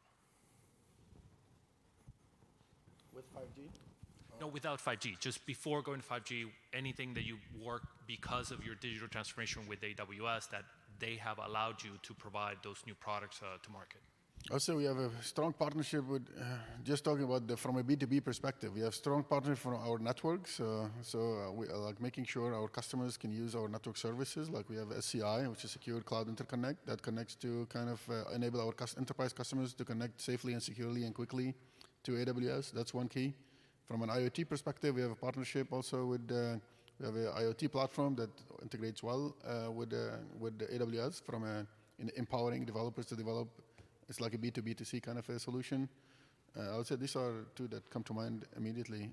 With 5G? No, without 5G. Just before going to 5G, anything that you work because of your digital transformation with AWS that they have allowed you to provide those new products to market? Also, we have a strong partnership with, just talking about from a B2B perspective, we have strong partnership for our networks. We are like making sure our customers can use our network services. Like we have SCI, which is Secure Cloud Interconnect, that connects to kind of enable our enterprise customers to connect safely and securely and quickly to AWS. That's one key. From an IoT perspective, we have a partnership also with, we have an IoT platform that integrates well with the AWS in empowering developers to develop. It's like a B2B2C kind of a solution. I would say these are two that come to mind immediately.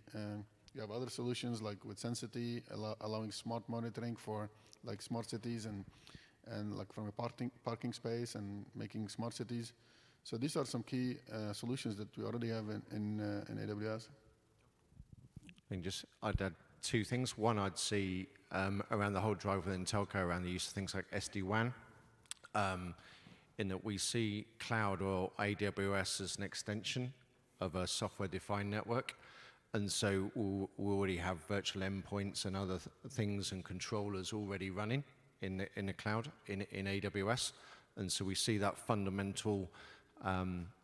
You have other solutions like with Sensity, allowing smart monitoring for like smart cities and like from a parking space and making smart cities. So these are some key solutions that we already have in AWS. And just I'd add two things. One, I'd see around the whole drive within telco around the use of things like SD-WAN. In that we see cloud or AWS as an extension of a software-defined network. And so we already have virtual endpoints and other things and controllers already running in the cloud, in AWS. And so we see that fundamental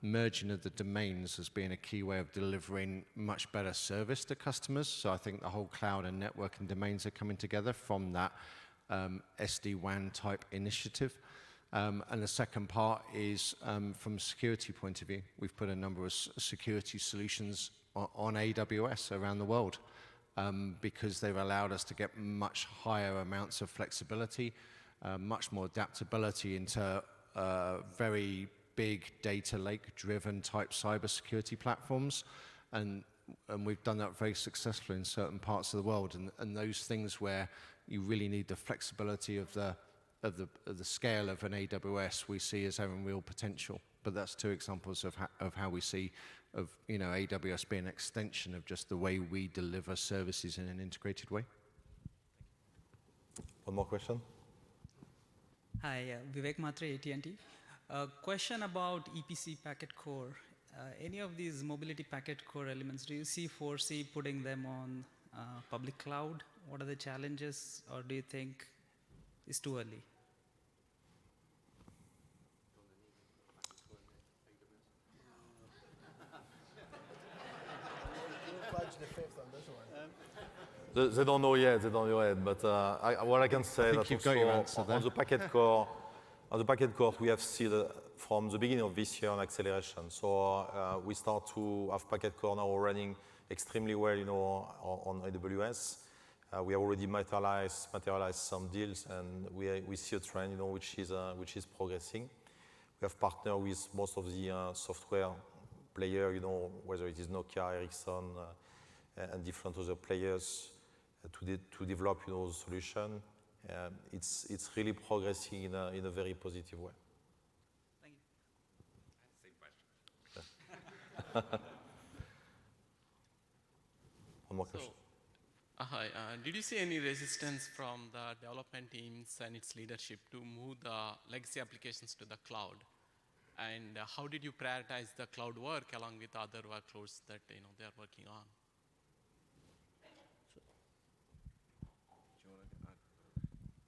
merging of the domains as being a key way of delivering much better service to customers. So I think the whole cloud and network and domains are coming together from that SD-WAN type initiative. And the second part is from a security point of view. We've put a number of security solutions on AWS around the world. because they've allowed us to get much higher amounts of flexibility, much more adaptability into very big data lake-driven type cybersecurity platforms, and we've done that very successfully in certain parts of the world. And those things where you really need the flexibility of the scale of an AWS, we see as having real potential. But that's two examples of how we see AWS being an extension of just the way we deliver services in an integrated way. One more question. Hi, Vivek Matre, AT&T. Question about EPC packet core. Any of these mobility packet core elements, do you foresee putting them on public cloud? What are the challenges, or do you think it's too early? They don't know yet, but what I can say that you've got your answer there. on the packet core, we have seen from the beginning of this year an acceleration. So we start to have packet core now running extremely well, on AWS. We have already materialized some deals, and we see a trend, which is progressing. We have partnered with most of the software players, whether it is Nokia, Ericsson, and different other players, to develop the solution. It's really progressing in a very positive way. Thank you. Same question. One more question. Hi. Did you see any resistance from the development teams and its leadership to move the legacy applications to the cloud? And how did you prioritize the cloud work along with other workloads that they are working on?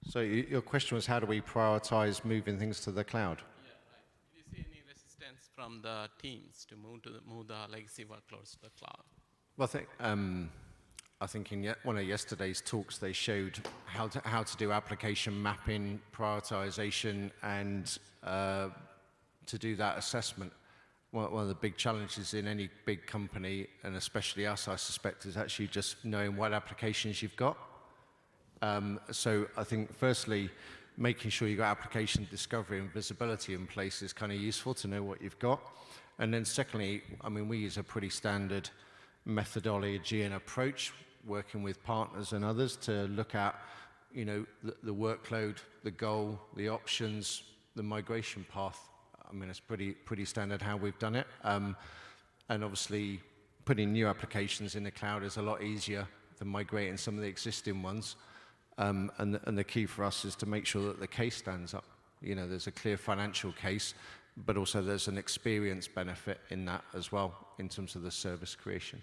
So your question was, how do we prioritize moving things to the cloud? Yeah, right. Did you see any resistance from the teams to move the legacy workloads to the cloud? Well, I think in one of yesterday's talks, they showed how to do application mapping, prioritization, and to do that assessment. One of the big challenges in any big company, and especially us, I suspect, is actually just knowing what applications you've got. So I think, firstly, making sure you've got application discovery and visibility in place is kind of useful to know what you've got. And then secondly, we use a pretty standard methodology and approach, working with partners and others to look at, the workload, the goal, the options, the migration path. It's pretty standard how we've done it. And obviously, putting new applications in the cloud is a lot easier than migrating some of the existing ones. And the key for us is to make sure that the case stands up. There's a clear financial case, but also there's an experience benefit in that as well, in terms of the service creation.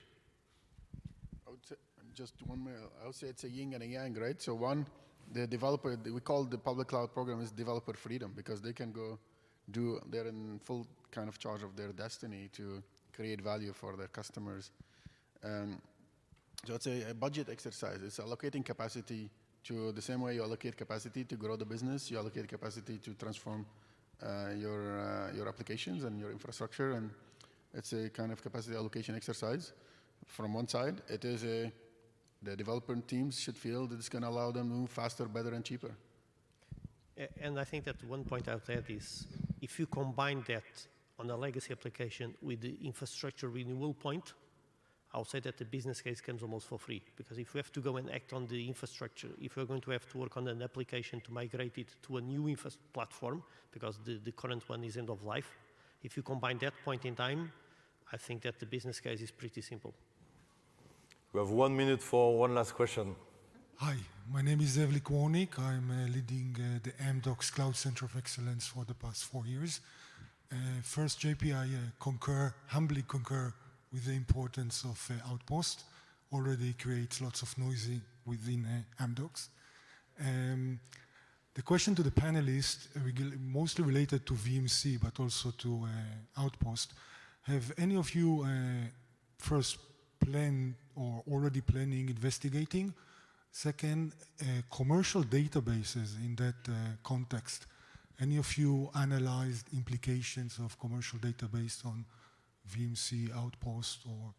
I would say, just one more, I would say it's a yin and a yang, right? So one, the developer, we call the public cloud program is developer freedom, because they can go they're in full kind of charge of their destiny to create value for their customers. So it's a budget exercise. It's allocating capacity to the same way you allocate capacity to grow the business, you allocate capacity to transform your applications and your infrastructure, and it's a kind of capacity allocation exercise. From one side, it is the developer teams should feel that it's going to allow them to move faster, better, and cheaper. And I think that one point out there is, if you combine that on a legacy application with the infrastructure renewal point, I'll say that the business case comes almost for free. Because if we have to go and act on the infrastructure, if we're going to have to work on an application to migrate it to a new platform, because the current one is end of life, if you combine that point in time, I think that the business case is pretty simple. We have 1 minute for one last question. Hi, my name is Evlik Warnik. I'm leading the Amdocs Cloud Center of Excellence for the past 4 years. First, JP, I humbly concur with the importance of Outpost. Already creates lots of noise within Amdocs. The question to the panelists, mostly related to VMC, but also to Outpost. Have any of you first planned or already planning, investigating? Second, commercial databases in that context. Any of you analyzed implications of commercial database on VMC, Outpost, or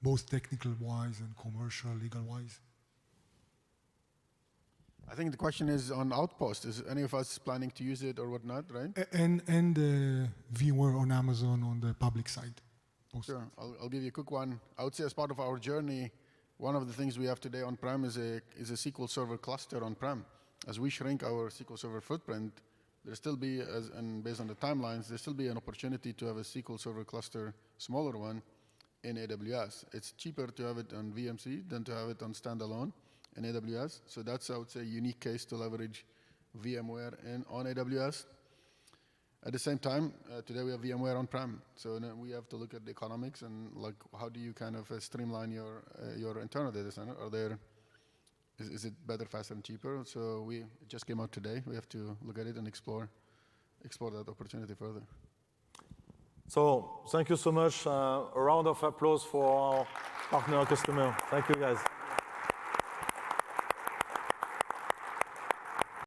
both technical-wise and commercial, legal-wise? I think the question is on Outpost. Is any of us planning to use it or whatnot, right? And VMware on Amazon on the public side. Sure, I'll give you a quick one. I would say as part of our journey, one of the things we have today on-prem is a SQL Server cluster on-prem. As we shrink our SQL Server footprint, there still be, and based on the timelines, there still be an opportunity to have a SQL Server cluster, smaller one, in AWS. It's cheaper to have it on VMC than to have it on standalone in AWS. So that's, I would say, a unique case to leverage VMware on AWS. At the same time, today we have VMware on-prem. So we have to look at the economics and like how do you kind of streamline your internal data center? Is it better, faster, and cheaper? So it just came out today. We have to look at it and explore that opportunity further. So thank you so much. A round of applause for our partner customer. Thank you, guys.